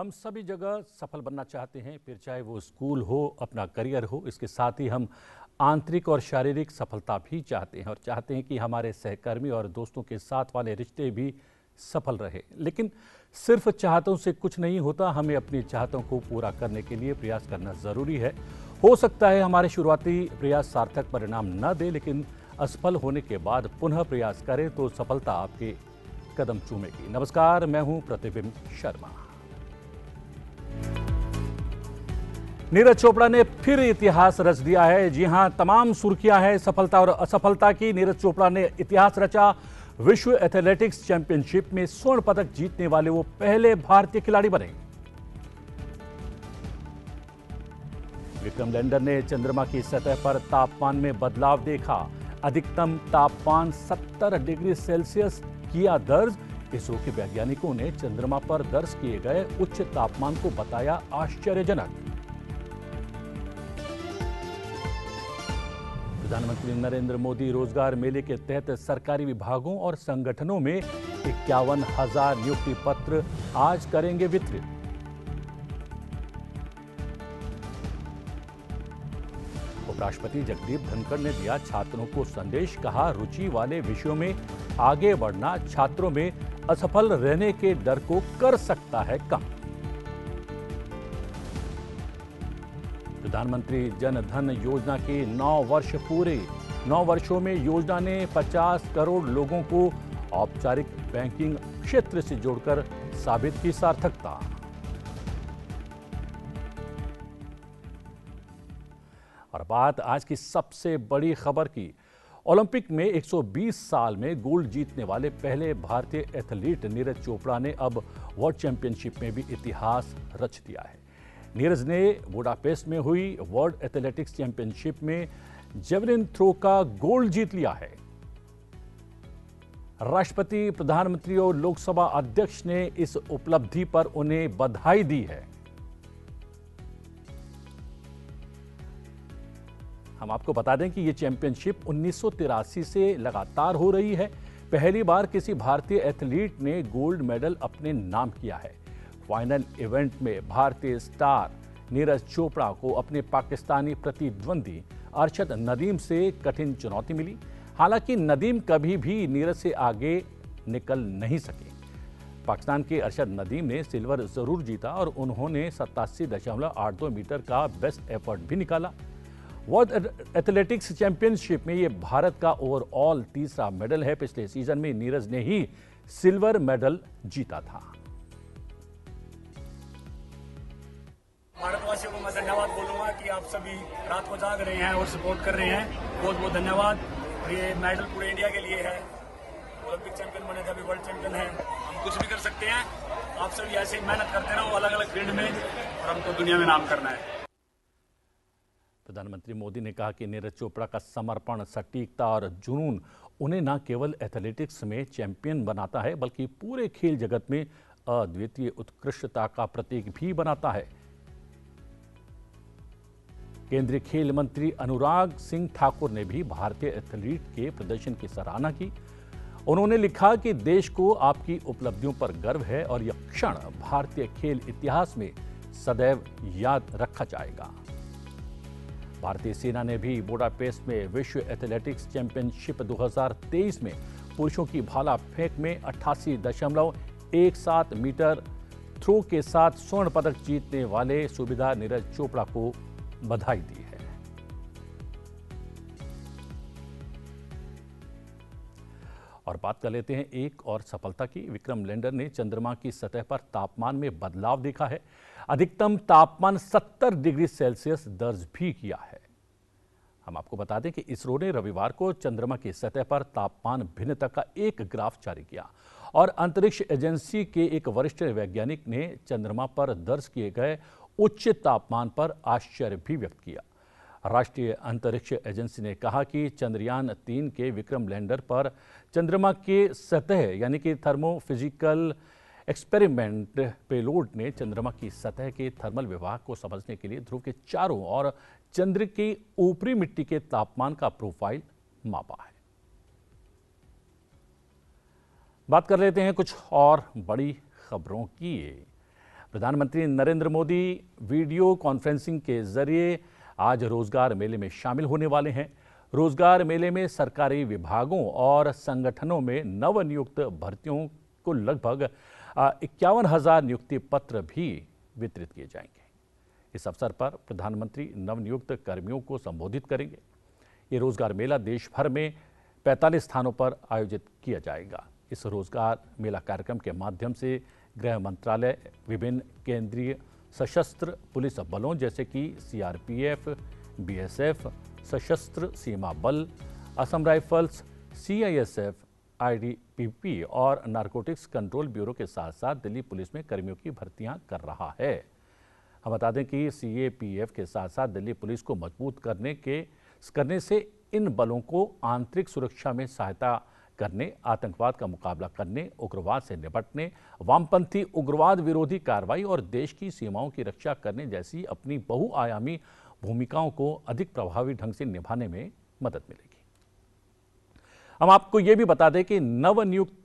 हम सभी जगह सफल बनना चाहते हैं, फिर चाहे वो स्कूल हो, अपना करियर हो। इसके साथ ही हम आंतरिक और शारीरिक सफलता भी चाहते हैं और चाहते हैं कि हमारे सहकर्मी और दोस्तों के साथ वाले रिश्ते भी सफल रहे। लेकिन सिर्फ चाहतों से कुछ नहीं होता, हमें अपनी चाहतों को पूरा करने के लिए प्रयास करना ज़रूरी है। हो सकता है हमारे शुरुआती प्रयास सार्थक परिणाम न दे, लेकिन असफल होने के बाद पुनः प्रयास करें तो सफलता आपके कदम चूमेगी। नमस्कार, मैं हूं प्रतिबिंब शर्मा। नीरज चोपड़ा ने फिर इतिहास रच दिया है। जी हां, तमाम सुर्खियां हैं सफलता और असफलता की। नीरज चोपड़ा ने इतिहास रचा। विश्व एथलेटिक्स चैंपियनशिप में स्वर्ण पदक जीतने वाले वो पहले भारतीय खिलाड़ी बने। विक्रम लैंडर ने चंद्रमा की सतह पर तापमान में बदलाव देखा। अधिकतम तापमान 70 डिग्री सेल्सियस किया दर्ज। इसरो के वैज्ञानिकों ने चंद्रमा पर दर्ज किए गए उच्च तापमान को बताया आश्चर्यजनक। प्रधानमंत्री नरेंद्र मोदी रोजगार मेले के तहत सरकारी विभागों और संगठनों में 51,000 नियुक्ति पत्र आज करेंगे वितरित। उपराष्ट्रपति जगदीप धनखड़ ने दिया छात्रों को संदेश, कहा रुचि वाले विषयों में आगे बढ़ना छात्रों में असफल रहने के डर को कर सकता है कम। प्रधानमंत्री जन धन योजना के 9 वर्ष पूरे। 9 वर्षों में योजना ने 50 करोड़ लोगों को औपचारिक बैंकिंग क्षेत्र से जोड़कर साबित की सार्थकता। और बात आज की सबसे बड़ी खबर की। ओलंपिक में 120 साल में गोल्ड जीतने वाले पहले भारतीय एथलीट नीरज चोपड़ा ने अब वर्ल्ड चैंपियनशिप में भी इतिहास रच दिया है। नीरज ने बुडापेस्ट में हुई वर्ल्ड एथलेटिक्स चैंपियनशिप में जेवलिन थ्रो का गोल्ड जीत लिया है। राष्ट्रपति, प्रधानमंत्री और लोकसभा अध्यक्ष ने इस उपलब्धि पर उन्हें बधाई दी है। हम आपको बता दें कि यह चैंपियनशिप 1983 से लगातार हो रही है। पहली बार किसी भारतीय एथलीट ने गोल्ड मेडल अपने नाम किया है। फाइनल इवेंट में भारतीय स्टार नीरज चोपड़ा को अपने पाकिस्तानी प्रतिद्वंदी अरशद नदीम से कठिन चुनौती मिली। हालांकि नदीम कभी भी नीरज से आगे निकल नहीं सके। पाकिस्तान के अरशद नदीम ने सिल्वर जरूर जीता और उन्होंने 87.82 मीटर का बेस्ट एफर्ट भी निकाला। वर्ल्ड एथलेटिक्स चैंपियनशिप में यह भारत का ओवरऑल तीसरा मेडल है। पिछले सीजन में नीरज ने ही सिल्वर मेडल जीता था। भारतवासियों को मैं धन्यवाद बोलूंगा कि आप सभी रात को जाग रहे हैं और सपोर्ट कर रहे हैं। बहुत बहुत धन्यवाद। ये मेडल पूरे इंडिया के लिए है। ओलंपिक चैंपियन बने थे, अभी वर्ल्ड चैंपियन है। हम कुछ भी कर सकते हैं। आप सभी ऐसे ही मेहनत करते रहो अलग अलग फील्ड में, और हमको दुनिया में नाम करना है। प्रधानमंत्री मोदी ने कहा कि नीरज चोपड़ा का समर्पण, सटीकता और जुनून उन्हें न केवल एथलेटिक्स में चैंपियन बनाता है, बल्कि पूरे खेल जगत में अद्वितीय उत्कृष्टता का प्रतीक भी बनाता है। केंद्रीय खेल मंत्री अनुराग सिंह ठाकुर ने भी भारतीय एथलीट के प्रदर्शन की सराहना की। उन्होंने लिखा कि देश को आपकी उपलब्धियों पर गर्व है और यह क्षण भारतीय खेल इतिहास में सदैव याद रखा जाएगा। भारतीय सेना ने भी बुडापेस्ट में विश्व एथलेटिक्स चैंपियनशिप 2023 में पुरुषों की भाला फेंक में 88.17 मीटर थ्रो के साथ स्वर्ण पदक जीतने वाले सुबेदार नीरज चोपड़ा को बधाई दी है। और बात कर लेते हैं एक और सफलता की। विक्रम लैंडर ने चंद्रमा की सतह पर तापमान में बदलाव देखा है। अधिकतम तापमान 70 डिग्री सेल्सियस दर्ज भी किया है। हम आपको बता दें कि इसरो ने रविवार को चंद्रमा की सतह पर तापमान भिन्नता का एक ग्राफ जारी किया और अंतरिक्ष एजेंसी के एक वरिष्ठ वैज्ञानिक ने चंद्रमा पर दर्ज किए गए उच्च तापमान पर आश्चर्य भी व्यक्त किया। राष्ट्रीय अंतरिक्ष एजेंसी ने कहा कि चंद्रयान 3 के विक्रम लैंडर पर चंद्रमा के सतह यानी कि थर्मोफिजिकल एक्सपेरिमेंट पेलोड ने चंद्रमा की सतह के थर्मल विभाग को समझने के लिए ध्रुव के चारों ओर चंद्र की ऊपरी मिट्टी के तापमान का प्रोफाइल मापा है। बात कर लेते हैं कुछ और बड़ी खबरों की। प्रधानमंत्री नरेंद्र मोदी वीडियो कॉन्फ्रेंसिंग के जरिए आज रोजगार मेले में शामिल होने वाले हैं। रोजगार मेले में सरकारी विभागों और संगठनों में नवनियुक्त भर्तियों को लगभग 51,000 नियुक्ति पत्र भी वितरित किए जाएंगे। इस अवसर पर प्रधानमंत्री नवनियुक्त कर्मियों को संबोधित करेंगे। ये रोजगार मेला देश भर में 45 स्थानों पर आयोजित किया जाएगा। इस रोजगार मेला कार्यक्रम के माध्यम से गृह मंत्रालय, विभिन्न केंद्रीय सशस्त्र पुलिस बलों जैसे कि सीआरपीएफ, बीएसएफ, सशस्त्र सीमा बल, असम राइफल्स, सीआईएसएफ, आईटीबीपी और नारकोटिक्स कंट्रोल ब्यूरो के साथ साथ दिल्ली पुलिस में कर्मियों की भर्तियां कर रहा है। हम बता दें कि सीएपीएफ के साथ साथ दिल्ली पुलिस को मजबूत करने से इन बलों को आंतरिक सुरक्षा में सहायता करने, आतंकवाद का मुकाबला करने, उग्रवाद से निपटने, वामपंथी उग्रवाद विरोधी कार्रवाई और देश की सीमाओं की रक्षा करने जैसी अपनी बहुआयामी भूमिकाओं को अधिक प्रभावी ढंग से निभाने में मदद मिलेगी। हम आपको ये भी बता दें कि नवनियुक्त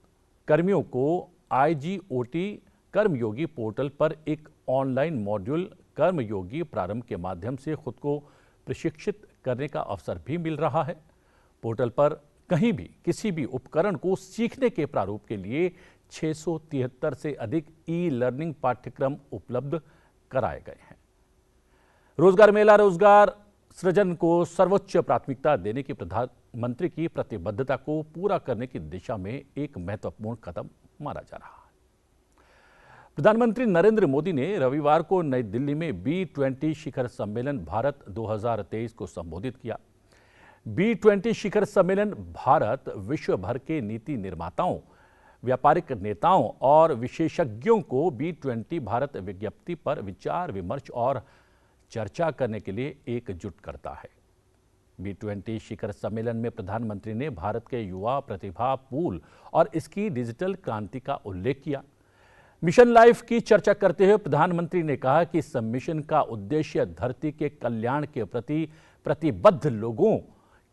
कर्मियों को आईजीओटी कर्मयोगी पोर्टल पर एक ऑनलाइन मॉड्यूल कर्मयोगी प्रारंभ के माध्यम से खुद को प्रशिक्षित करने का अवसर भी मिल रहा है। पोर्टल पर कहीं भी किसी भी उपकरण को सीखने के प्रारूप के लिए 673 से अधिक ई लर्निंग पाठ्यक्रम उपलब्ध कराए गए हैं। रोजगार मेला रोजगार सृजन को सर्वोच्च प्राथमिकता देने की प्रधानमंत्री की प्रतिबद्धता को पूरा करने की दिशा में एक महत्वपूर्ण कदम माना जा रहा है। प्रधानमंत्री नरेंद्र मोदी ने रविवार को नई दिल्ली में B20 शिखर सम्मेलन भारत 2023 को संबोधित किया। B20 शिखर सम्मेलन भारत विश्व भर के नीति निर्माताओं, व्यापारिक नेताओं और विशेषज्ञों को B20 भारत विज्ञप्ति पर विचार विमर्श और चर्चा करने के लिए एकजुट करता है। B20 शिखर सम्मेलन में प्रधानमंत्री ने भारत के युवा प्रतिभा पूल और इसकी डिजिटल क्रांति का उल्लेख किया। मिशन लाइफ की चर्चा करते हुए प्रधानमंत्री ने कहा कि इस मिशन का उद्देश्य धरती के कल्याण के प्रति प्रतिबद्ध लोगों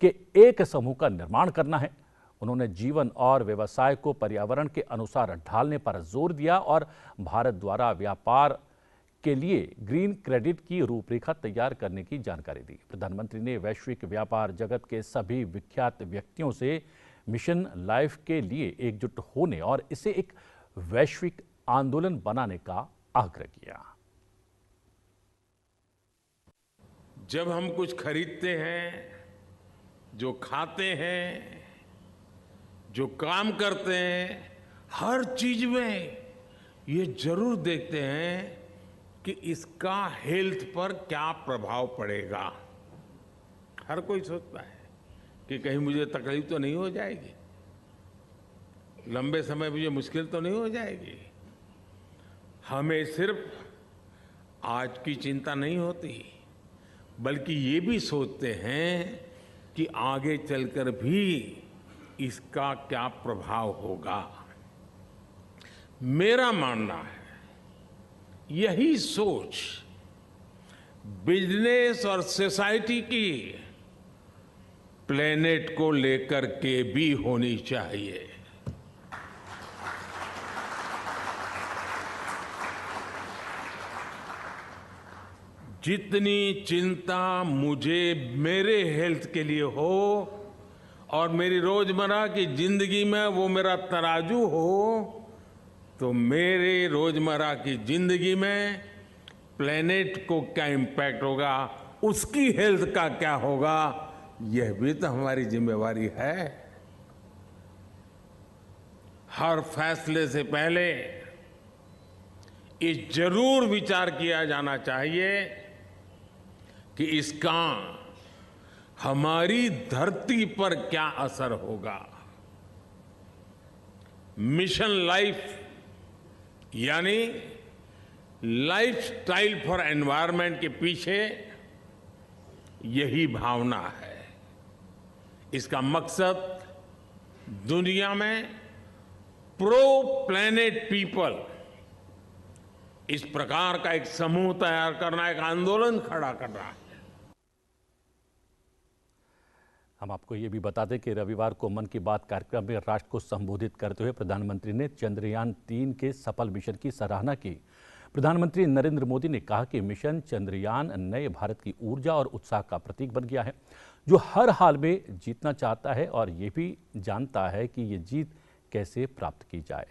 के एक समूह का निर्माण करना है। उन्होंने जीवन और व्यवसाय को पर्यावरण के अनुसार ढालने पर जोर दिया और भारत द्वारा व्यापार के लिए ग्रीन क्रेडिट की रूपरेखा तैयार करने की जानकारी दी। प्रधानमंत्री ने वैश्विक व्यापार जगत के सभी विख्यात व्यक्तियों से मिशन लाइफ के लिए एकजुट होने और इसे एक वैश्विक आंदोलन बनाने का आग्रह किया। जब हम कुछ खरीदते हैं, जो खाते हैं, जो काम करते हैं, हर चीज में ये जरूर देखते हैं कि इसका हेल्थ पर क्या प्रभाव पड़ेगा। हर कोई सोचता है कि कहीं मुझे तकलीफ तो नहीं हो जाएगी, लंबे समय मुझे मुश्किल तो नहीं हो जाएगी। हमें सिर्फ आज की चिंता नहीं होती, बल्कि ये भी सोचते हैं कि आगे चलकर भी इसका क्या प्रभाव होगा। मेरा मानना है यही सोच बिजनेस और सोसाइटी की प्लेनेट को लेकर के भी होनी चाहिए। जितनी चिंता मुझे मेरे हेल्थ के लिए हो और मेरी रोजमर्रा की जिंदगी में वो मेरा तराजू हो, तो मेरे रोजमर्रा की जिंदगी में प्लेनेट को क्या इम्पैक्ट होगा, उसकी हेल्थ का क्या होगा, यह भी तो हमारी जिम्मेवारी है। हर फैसले से पहले ये जरूर विचार किया जाना चाहिए कि इसका हमारी धरती पर क्या असर होगा। मिशन लाइफ यानी लाइफस्टाइल फॉर एनवायरनमेंट के पीछे यही भावना है। इसका मकसद दुनिया में प्रो प्लेनेट पीपल, इस प्रकार का एक समूह तैयार करना, एक आंदोलन खड़ा करना है। हम आपको ये भी बता दें कि रविवार को मन की बात कार्यक्रम में राष्ट्र को संबोधित करते हुए प्रधानमंत्री ने चंद्रयान 3 के सफल मिशन की सराहना की। प्रधानमंत्री नरेंद्र मोदी ने कहा कि मिशन चंद्रयान नए भारत की ऊर्जा और उत्साह का प्रतीक बन गया है, जो हर हाल में जीतना चाहता है और ये भी जानता है कि ये जीत कैसे प्राप्त की जाए।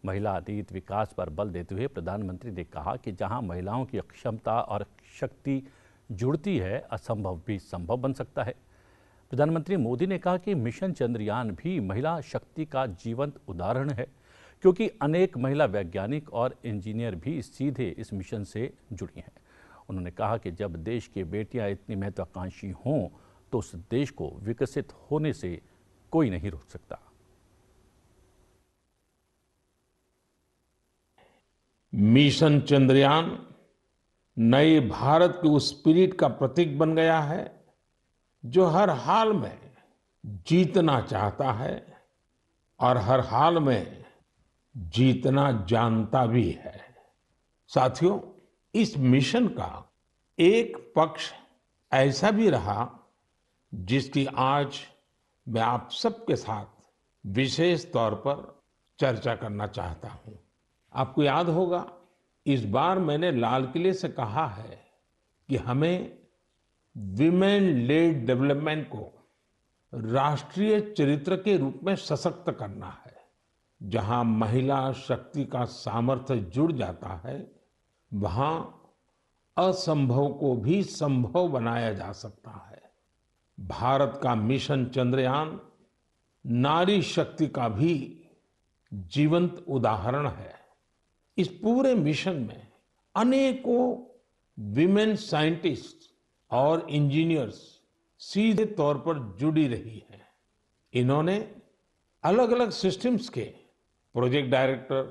महिला आधारित विकास पर बल देते हुए प्रधानमंत्री ने कहा कि जहां महिलाओं की क्षमता और शक्ति जुड़ती है, असंभव भी संभव बन सकता है। प्रधानमंत्री मोदी ने कहा कि मिशन चंद्रयान भी महिला शक्ति का जीवंत उदाहरण है, क्योंकि अनेक महिला वैज्ञानिक और इंजीनियर भी सीधे इस मिशन से जुड़ी हैं। उन्होंने कहा कि जब देश की बेटियां इतनी महत्वाकांक्षी हों तो उस देश को विकसित होने से कोई नहीं रोक सकता। मिशन चंद्रयान नए भारत के उस स्पिरिट का प्रतीक बन गया है जो हर हाल में जीतना चाहता है और हर हाल में जीतना जानता भी है। साथियों, इस मिशन का एक पक्ष ऐसा भी रहा जिसकी आज मैं आप सबके साथ विशेष तौर पर चर्चा करना चाहता हूं। आपको याद होगा, इस बार मैंने लाल किले से कहा है कि हमें विमेन लेड डेवलपमेंट को राष्ट्रीय चरित्र के रूप में सशक्त करना है। जहां महिला शक्ति का सामर्थ्य जुड़ जाता है, वहां असंभव को भी संभव बनाया जा सकता है। भारत का मिशन चंद्रयान नारी शक्ति का भी जीवंत उदाहरण है। इस पूरे मिशन में अनेकों विमेन साइंटिस्ट और इंजीनियर्स सीधे तौर पर जुड़ी रही हैं। इन्होंने अलग अलग सिस्टम्स के प्रोजेक्ट डायरेक्टर,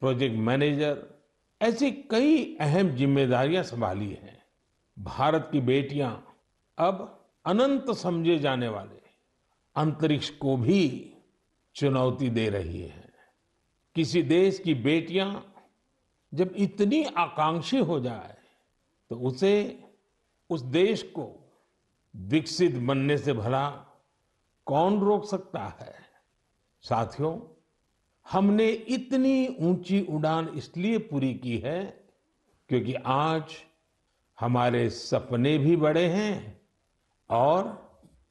प्रोजेक्ट मैनेजर, ऐसी कई अहम जिम्मेदारियां संभाली हैं। भारत की बेटियां अब अनंत समझे जाने वाले अंतरिक्ष को भी चुनौती दे रही हैं। किसी देश की बेटियां जब इतनी आकांक्षी हो जाए तो उसे, उस देश को विकसित बनने से भला कौन रोक सकता है। साथियों, हमने इतनी ऊंची उड़ान इसलिए पूरी की है क्योंकि आज हमारे सपने भी बड़े हैं और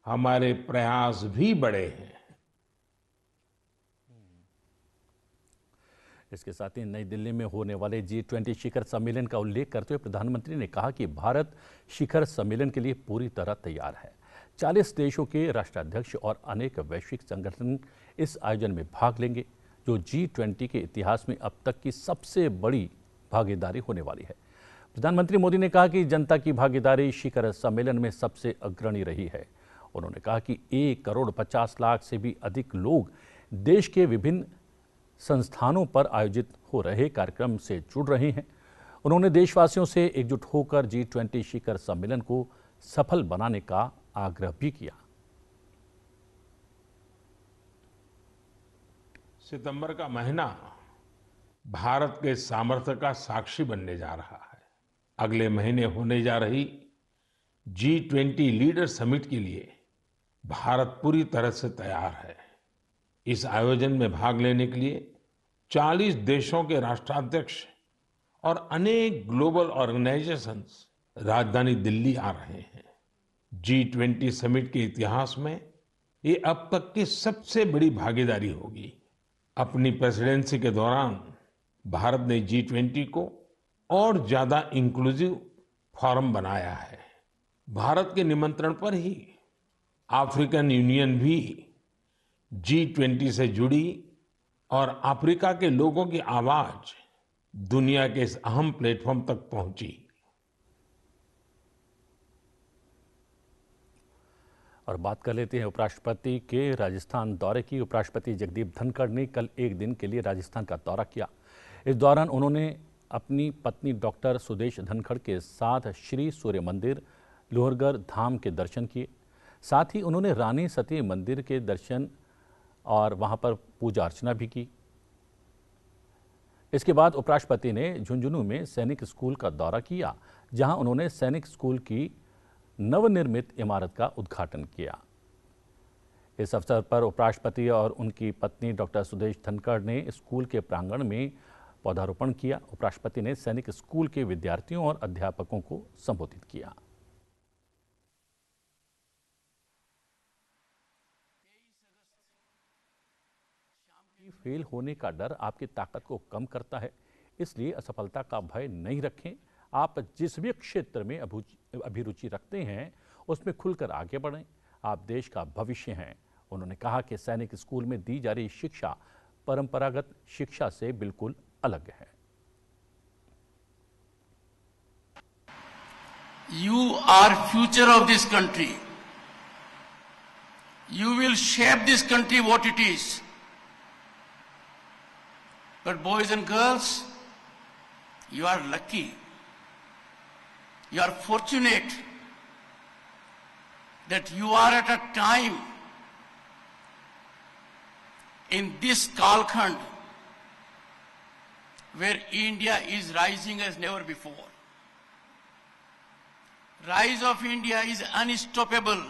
हमारे प्रयास भी बड़े हैं। इसके साथ ही नई दिल्ली में होने वाले G20 शिखर सम्मेलन का उल्लेख करते हुए प्रधानमंत्री ने कहा कि भारत शिखर सम्मेलन के लिए पूरी तरह तैयार है। 40 देशों के राष्ट्राध्यक्ष और अनेक वैश्विक संगठन इस आयोजन में भाग लेंगे, जो G20 के इतिहास में अब तक की सबसे बड़ी भागीदारी होने वाली है। प्रधानमंत्री मोदी ने कहा कि जनता की भागीदारी शिखर सम्मेलन में सबसे अग्रणी रही है। उन्होंने कहा कि 1 करोड़ 50 लाख से भी अधिक लोग देश के विभिन्न संस्थानों पर आयोजित हो रहे कार्यक्रम से जुड़ रहे हैं। उन्होंने देशवासियों से एकजुट होकर G20 शिखर सम्मेलन को सफल बनाने का आग्रह भी किया। सितंबर का महीना भारत के सामर्थ्य का साक्षी बनने जा रहा है। अगले महीने होने जा रही G20 लीडर समिट के लिए भारत पूरी तरह से तैयार है। इस आयोजन में भाग लेने के लिए 40 देशों के राष्ट्राध्यक्ष और अनेक ग्लोबल ऑर्गेनाइजेशंस राजधानी दिल्ली आ रहे हैं। G20 समिट के इतिहास में ये अब तक की सबसे बड़ी भागीदारी होगी। अपनी प्रेसिडेंसी के दौरान भारत ने G20 को और ज्यादा इंक्लूसिव फोरम बनाया है। भारत के निमंत्रण पर ही अफ्रीकन यूनियन भी G20 से जुड़ी और अफ्रीका के लोगों की आवाज दुनिया के इस अहम प्लेटफॉर्म तक पहुंची। और बात कर लेते हैं उपराष्ट्रपति के राजस्थान दौरे की। उपराष्ट्रपति जगदीप धनखड़ ने कल एक दिन के लिए राजस्थान का दौरा किया। इस दौरान उन्होंने अपनी पत्नी डॉक्टर सुदेश धनखड़ के साथ श्री सूर्य मंदिर, लोहरगढ़ धाम के दर्शन किए। साथ ही उन्होंने रानी सती मंदिर के दर्शन और वहां पर पूजा अर्चना भी की। इसके बाद उपराष्ट्रपति ने झुंझुनू में सैनिक स्कूल का दौरा किया, जहां उन्होंने सैनिक स्कूल की नवनिर्मित इमारत का उद्घाटन किया। इस अवसर पर उपराष्ट्रपति और उनकी पत्नी डॉक्टर सुदेश धनखड़ ने स्कूल के प्रांगण में पौधारोपण किया। उपराष्ट्रपति ने सैनिक स्कूल के विद्यार्थियों और अध्यापकों को संबोधित किया। फेल होने का डर आपकी ताकत को कम करता है, इसलिए असफलता का भय नहीं रखें। आप जिस भी क्षेत्र में अभिरुचि रखते हैं उसमें खुलकर आगे बढ़ें। आप देश का भविष्य हैं। उन्होंने कहा कि सैनिक स्कूल में दी जा रही शिक्षा परंपरागत शिक्षा से बिल्कुल अलग है। You are future of this country. You will shape this country what it is. But boys and girls, you are lucky. You are fortunate that you are at a time in this Kalkhand where India is rising as never before. Rise of India is unstoppable.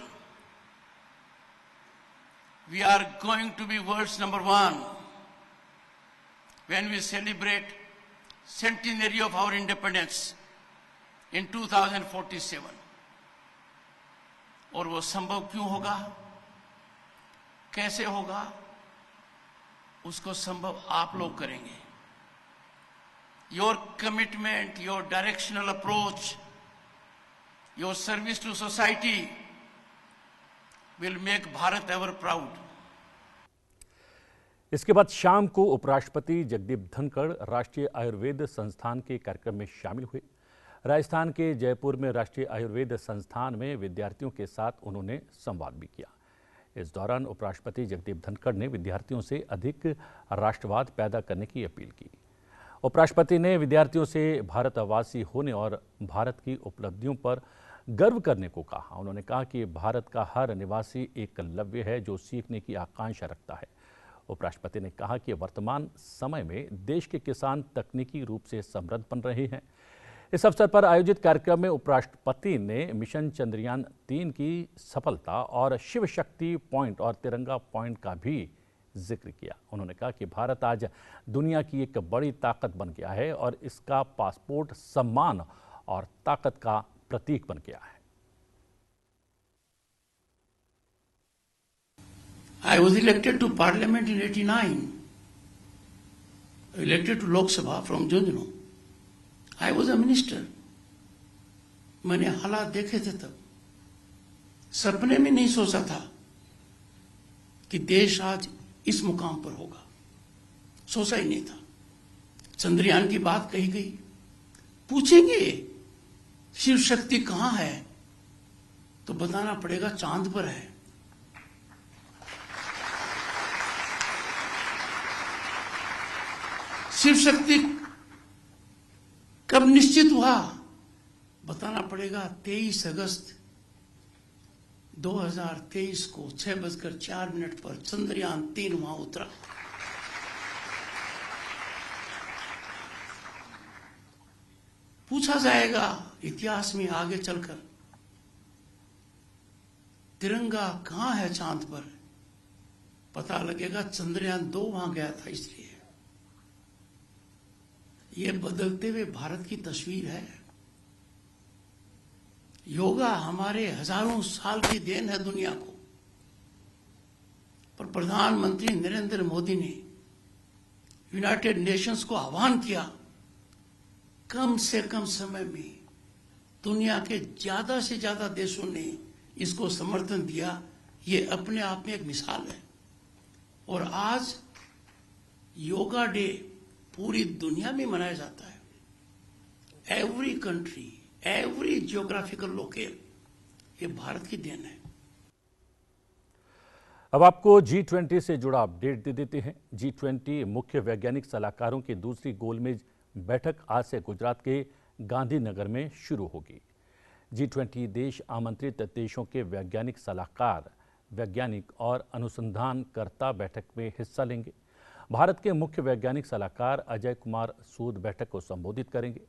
We are going to be world's #1 when we celebrate centenary of our independence in 2047. और वो संभव क्यों होगा, कैसे होगा, उसको संभव आप लोग करेंगे। Your commitment, your directional approach, your service to society will make Bharat ever proud. इसके बाद शाम को उपराष्ट्रपति जगदीप धनखड़ राष्ट्रीय आयुर्वेद संस्थान के कार्यक्रम में शामिल हुए। राजस्थान के जयपुर में राष्ट्रीय आयुर्वेद संस्थान में विद्यार्थियों के साथ उन्होंने संवाद भी किया। इस दौरान उपराष्ट्रपति जगदीप धनखड़ ने विद्यार्थियों से अधिक राष्ट्रवाद पैदा करने की अपील की। उपराष्ट्रपति ने विद्यार्थियों से भारतवासी होने और भारत की उपलब्धियों पर गर्व करने को कहा। उन्होंने कहा कि भारत का हर निवासी एकलव्य है जो सीखने की आकांक्षा रखता है। उपराष्ट्रपति ने कहा कि वर्तमान समय में देश के किसान तकनीकी रूप से समृद्ध बन रहे हैं। इस अवसर पर आयोजित कार्यक्रम में उपराष्ट्रपति ने मिशन चंद्रयान-3 की सफलता और शिव शक्ति पॉइंट और तिरंगा पॉइंट का भी जिक्र किया। उन्होंने कहा कि भारत आज दुनिया की एक बड़ी ताकत बन गया है और इसका पासपोर्ट सम्मान और ताकत का प्रतीक बन गया है। I was elected to Parliament in 89. Elected to Lok Sabha from Junjunu. I was a minister. मैंने हालात देखे थे तब। सपने में नहीं सोचा था कि देश आज इस मुकाम पर होगा। सोचा ही नहीं था। चंद्रयान की बात कही गई। पूछेंगे शिव शक्ति कहां है तो बताना पड़ेगा चांद पर है। शिव शक्ति कब निश्चित हुआ बताना पड़ेगा। 23 अगस्त 2023 को 6:04 पर चंद्रयान-3 वहां उतरा। पूछा जाएगा इतिहास में आगे चलकर तिरंगा कहां है चांद पर, पता लगेगा चंद्रयान-2 वहां गया था। इसलिए यह बदलते हुए भारत की तस्वीर है। योगा हमारे हजारों साल की देन है दुनिया को, पर प्रधानमंत्री नरेंद्र मोदी ने यूनाइटेड नेशंस को आह्वान किया कम से कम समय में दुनिया के ज्यादा से ज्यादा देशों ने इसको समर्थन दिया। ये अपने आप में एक मिसाल है। और आज योगा डे पूरी दुनिया में मनाया जाता है। Every country, every geographical local, ये भारत की देन है। अब आपको G20 से जुड़ा अपडेट दे देते हैं। G20 मुख्य वैज्ञानिक सलाहकारों की दूसरी गोलमेज बैठक आज से गुजरात के गांधीनगर में शुरू होगी। G20 देश आमंत्रित देशों के वैज्ञानिक सलाहकार, वैज्ञानिक और अनुसंधानकर्ता बैठक में हिस्सा लेंगे। भारत के मुख्य वैज्ञानिक सलाहकार अजय कुमार सूद बैठक को संबोधित करेंगे।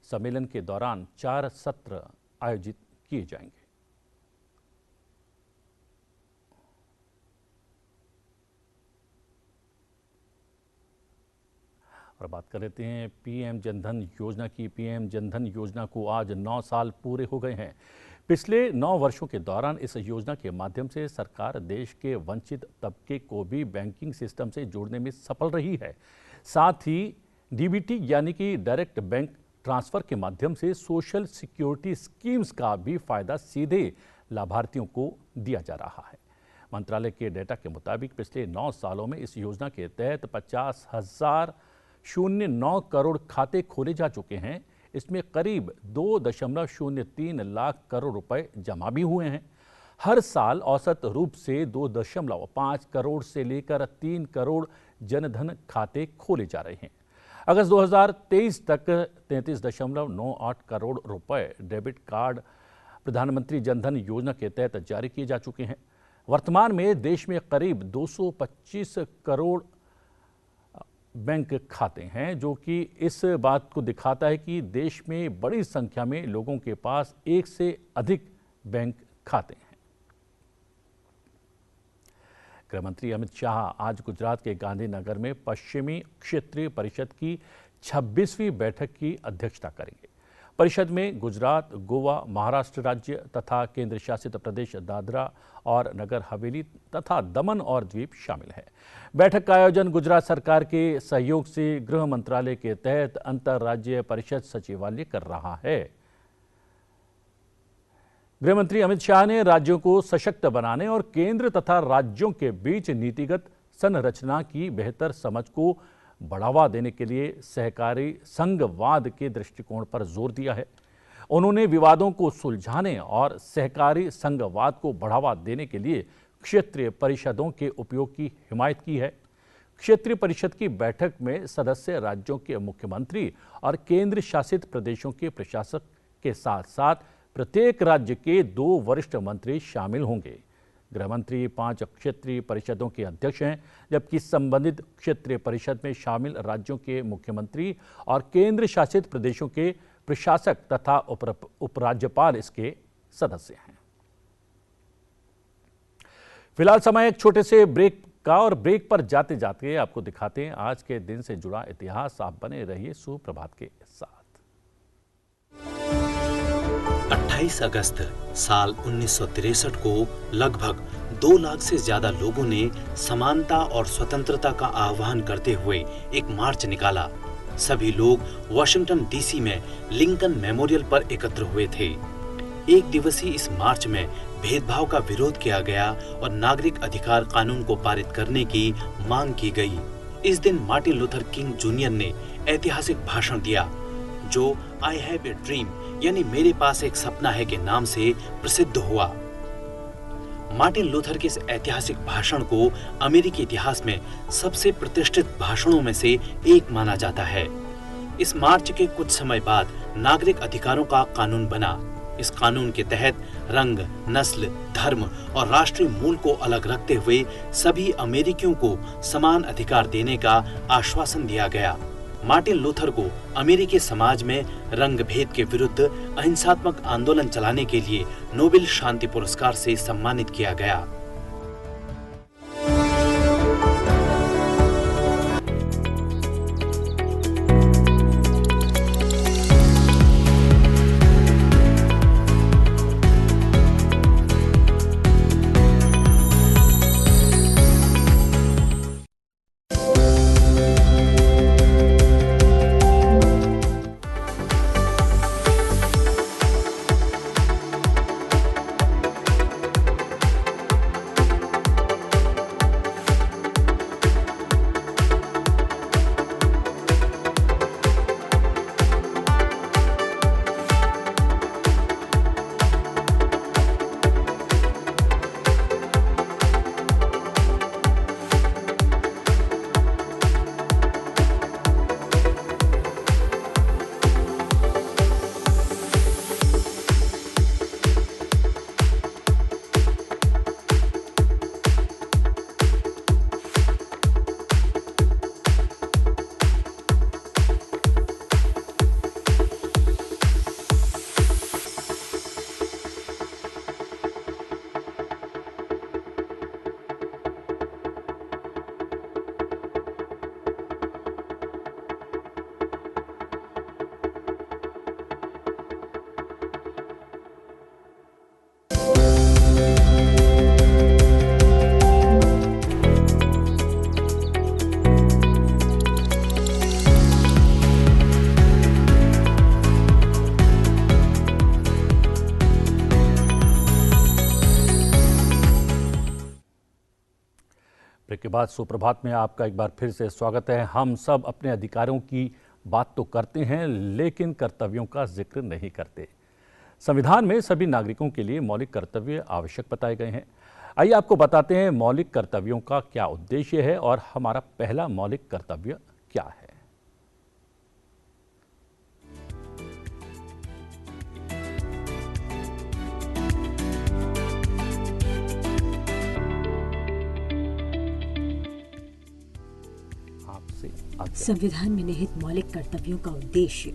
सम्मेलन के दौरान 4 सत्र आयोजित किए जाएंगे। और बात कर लेते हैं पीएम जनधन योजना की। पीएम जनधन योजना को आज 9 साल पूरे हो गए हैं। पिछले 9 वर्षों के दौरान इस योजना के माध्यम से सरकार देश के वंचित तबके को भी बैंकिंग सिस्टम से जोड़ने में सफल रही है। साथ ही डीबीटी यानी कि डायरेक्ट बैंक ट्रांसफर के माध्यम से सोशल सिक्योरिटी स्कीम्स का भी फायदा सीधे लाभार्थियों को दिया जा रहा है। मंत्रालय के डेटा के मुताबिक पिछले 9 सालों में इस योजना के तहत 50,009 करोड़ खाते खोले जा चुके हैं। इसमें करीब 2.03 लाख करोड़ रुपए जमा भी हुए हैं। हर साल औसत रूप से 2.5 करोड़ से लेकर 3 करोड़ जनधन खाते खोले जा रहे हैं। अगस्त 2023 तक 33.98 करोड़ रुपए डेबिट कार्ड प्रधानमंत्री जनधन योजना के तहत जारी किए जा चुके हैं। वर्तमान में देश में करीब 225 करोड़ बैंक खाते हैं, जो कि इस बात को दिखाता है कि देश में बड़ी संख्या में लोगों के पास एक से अधिक बैंक खाते हैं। गृह मंत्री अमित शाह आज गुजरात के गांधीनगर में पश्चिमी क्षेत्रीय परिषद की 26वीं बैठक की अध्यक्षता करेंगे। परिषद में गुजरात, गोवा, महाराष्ट्र राज्य तथा केंद्र शासित प्रदेश दादरा और नगर हवेली तथा दमन और द्वीप शामिल है। बैठक का आयोजन गुजरात सरकार के सहयोग से गृह मंत्रालय के तहत अंतर्राज्यीय परिषद सचिवालय कर रहा है। गृह मंत्री अमित शाह ने राज्यों को सशक्त बनाने और केंद्र तथा राज्यों के बीच नीतिगत संरचना की बेहतर समझ को बढ़ावा देने के लिए सहकारी संघवाद के दृष्टिकोण पर जोर दिया है। उन्होंने विवादों को सुलझाने और सहकारी संघवाद को बढ़ावा देने के लिए क्षेत्रीय परिषदों के उपयोग की हिमायत की है। क्षेत्रीय परिषद की बैठक में सदस्य राज्यों के मुख्यमंत्री और केंद्र शासित प्रदेशों के प्रशासक के साथ साथ प्रत्येक राज्य के 2 वरिष्ठ मंत्री शामिल होंगे। गृह मंत्री 5 क्षेत्रीय परिषदों के अध्यक्ष हैं, जबकि संबंधित क्षेत्रीय परिषद में शामिल राज्यों के मुख्यमंत्री और केंद्र शासित प्रदेशों के प्रशासक तथा उपराज्यपाल इसके सदस्य हैं। फिलहाल समय एक छोटे से ब्रेक का, और ब्रेक पर जाते जाते आपको दिखाते हैं आज के दिन से जुड़ा इतिहास। आप बने रहिए सुप्रभात के साथ। 28 अगस्त साल 1963 को लगभग 2 लाख से ज्यादा लोगों ने समानता और स्वतंत्रता का आह्वान करते हुए एक मार्च निकाला। सभी लोग वाशिंगटन डीसी में लिंकन मेमोरियल पर एकत्र हुए थे। एक दिवसीय इस मार्च में भेदभाव का विरोध किया गया और नागरिक अधिकार कानून को पारित करने की मांग की गई। इस दिन मार्टिन लूथर किंग जूनियर ने ऐतिहासिक भाषण दिया, जो आई हैव ए ड्रीम यानी मेरे पास एक सपना है के नाम से प्रसिद्ध हुआ। मार्टिन लूथर के इस ऐतिहासिक भाषण को अमेरिकी इतिहास में सबसे प्रतिष्ठित भाषणों में से एक माना जाता है। इस मार्च के कुछ समय बाद नागरिक अधिकारों का कानून बना। इस कानून के तहत रंग, नस्ल, धर्म और राष्ट्रीय मूल को अलग रखते हुए सभी अमेरिकियों को समान अधिकार देने का आश्वासन दिया गया। मार्टिन लूथर को अमेरिकी समाज में रंग भेद के विरुद्ध अहिंसात्मक आंदोलन चलाने के लिए नोबेल शांति पुरस्कार से सम्मानित किया गया। ब्रेक के बाद सुप्रभात में आपका एक बार फिर से स्वागत है। हम सब अपने अधिकारों की बात तो करते हैं लेकिन कर्तव्यों का जिक्र नहीं करते। संविधान में सभी नागरिकों के लिए मौलिक कर्तव्य आवश्यक बताए गए हैं। आइए आपको बताते हैं मौलिक कर्तव्यों का क्या उद्देश्य है और हमारा पहला मौलिक कर्तव्य क्या है। संविधान में निहित मौलिक कर्तव्यों का उद्देश्य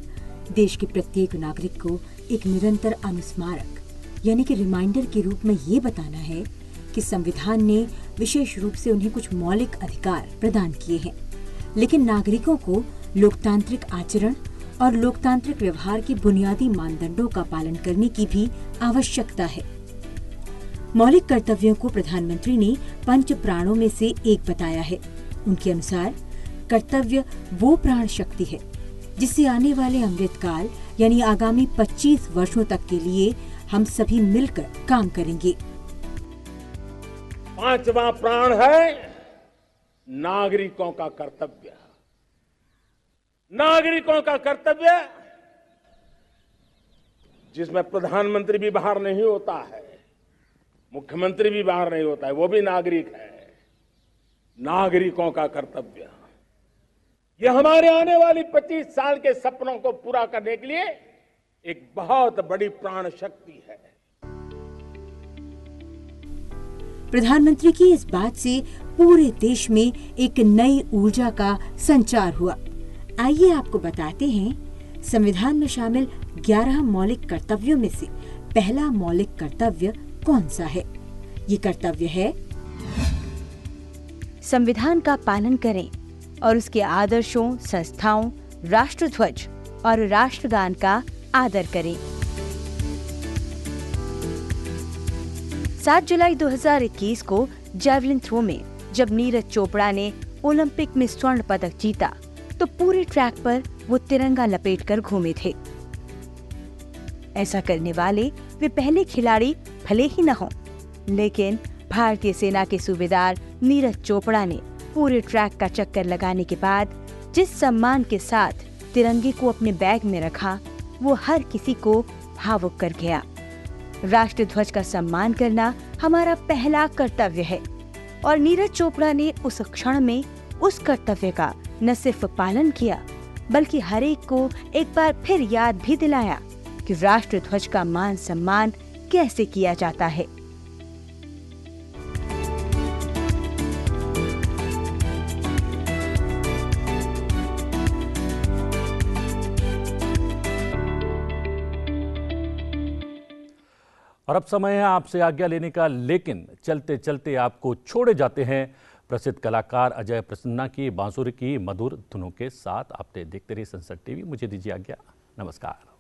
देश के प्रत्येक नागरिक को एक निरंतर अनुस्मारक यानी कि रिमाइंडर के रूप में ये बताना है कि संविधान ने विशेष रूप से उन्हें कुछ मौलिक अधिकार प्रदान किए हैं, लेकिन नागरिकों को लोकतांत्रिक आचरण और लोकतांत्रिक व्यवहार के बुनियादी मानदंडों का पालन करने की भी आवश्यकता है। मौलिक कर्तव्यों को प्रधानमंत्री ने 5 प्राणों में से एक बताया है। उनके अनुसार कर्तव्य वो प्राण शक्ति है जिससे आने वाले अमृतकाल यानी आगामी 25 वर्षों तक के लिए हम सभी मिलकर काम करेंगे। 5वां प्राण है नागरिकों का कर्तव्य। नागरिकों का कर्तव्य जिसमें प्रधानमंत्री भी बाहर नहीं होता है, मुख्यमंत्री भी बाहर नहीं होता है, वो भी नागरिक है। नागरिकों का कर्तव्य यह हमारे आने वाली 25 साल के सपनों को पूरा करने के लिए एक बहुत बड़ी प्राण शक्ति है। प्रधानमंत्री की इस बात से पूरे देश में एक नई ऊर्जा का संचार हुआ। आइए आपको बताते हैं संविधान में शामिल 11 मौलिक कर्तव्यों में से पहला मौलिक कर्तव्य कौन सा है। ये कर्तव्य है संविधान का पालन करें और उसके आदर्शों, संस्थाओं, राष्ट्रध्वज और राष्ट्रगान का आदर करें। 7 जुलाई 2021 को जैवलिन थ्रो में जब नीरज चोपड़ा ने ओलंपिक में स्वर्ण पदक जीता तो पूरे ट्रैक पर वो तिरंगा लपेटकर घूमे थे। ऐसा करने वाले वे पहले खिलाड़ी भले ही न हों, लेकिन भारतीय सेना के सूबेदार नीरज चोपड़ा ने पूरे ट्रैक का चक्कर लगाने के बाद जिस सम्मान के साथ तिरंगे को अपने बैग में रखा वो हर किसी को भावुक कर गया। राष्ट्रध्वज का सम्मान करना हमारा पहला कर्तव्य है और नीरज चोपड़ा ने उस क्षण में उस कर्तव्य का न सिर्फ पालन किया बल्कि हर एक को एक बार फिर याद भी दिलाया कि राष्ट्रध्वज का मान सम्मान कैसे किया जाता है। और अब समय है आपसे आज्ञा लेने का, लेकिन चलते चलते आपको छोड़े जाते हैं प्रसिद्ध कलाकार अजय प्रसन्ना की बांसुरी की मधुर धुनों के साथ। आप देखते रहिए संसद टीवी। मुझे दीजिए आज्ञा। नमस्कार।